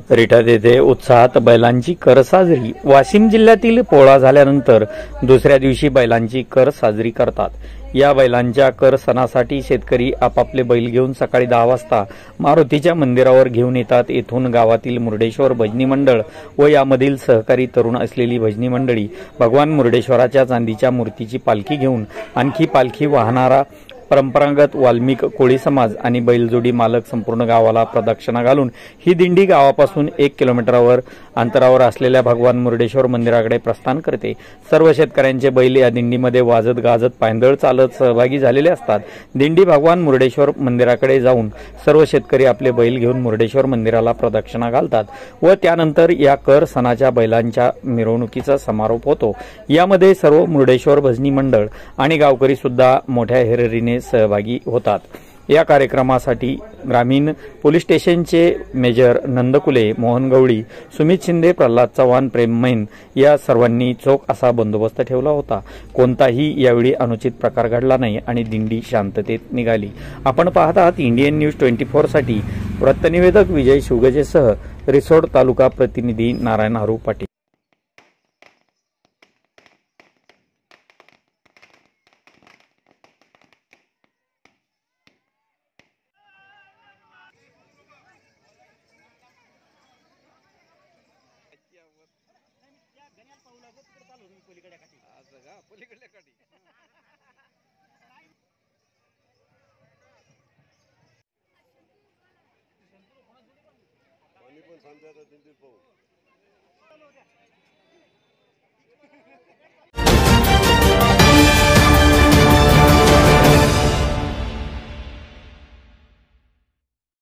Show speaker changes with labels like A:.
A: रिठात येथे उत्साहात बैलांची कर साजरी। वाशिम जिल्ह्यातील पोळा झाल्यानंतर दुसऱ्या दिवशी बैलांची कर साजरी करतात। या बैलांच्या कर सणासाठी शेतकरी आपापले बैल घेऊन सकाळी 10 वाजता मारुतीच्या मंदिरावर घेऊन येतात। येथून गावातील मुर्डेश्वर भजनी मंडळ व यामधील सहकारी तरुण असलेली भजनी मंडळी भगवान मुर्डेश्वराच्या चांदीच्या मूर्तीची पालखी घेऊन आणखी पालखी वाहणारा परंपरागत वाल्मिक कोळी समाज आणि बैलजोडी मालक संपूर्ण गावाला प्रदक्षिणा घालून ही दिंडी गावापासून 1 किलोमीटरवर अंतरावर असलेल्या भगवान मुर्डेश्वर मंदिराकडे प्रस्थान करते। सर्व शेतकऱ्यांचे बैल या दिंडीमध्ये वाजत गाजत पायंदळ चालत सहभागी झालेले असतात। दिंडी भगवान मुर्डेश्वर मंदिराकडे जाऊन सर्व शेतकरी आपले बैल घेऊन मुर्डेश्वर मंदिराला प्रदक्षिणा घालतात व त्यानंतर या कर सणाच्या बैलांच्या मिरवणुकीचा समारोप होतो। यामध्ये सर्व मुर्डेश्वर भजनी मंडळ आणि गावकरी सुद्धा मोठ्या हेरेरीने सहभागी होतात। या कार्यक्रमासाठी ग्रामीण पोलीस स्टेशनचे मेजर नंदकुले, मोहन गवळी, सुमित शिंदे, प्रल्हाद चव्हाण, प्रेम मैन या सर्वांनी चोख असा बंदोबस्त ठेवला होता। कोणताही यावेळी अनुचित प्रकार घडला नाही आणि दिंडी शांततेत निघाली। आपण पाहत आहात इंडियन न्यूज 24 साठी वृत्तनिवेदक विजय शिवगजेसह रिसोड तालुका प्रतिनिधी नारायण हारू पाटील।
B: पलीकडल्या काठी पाणी पण सांगतात पाहू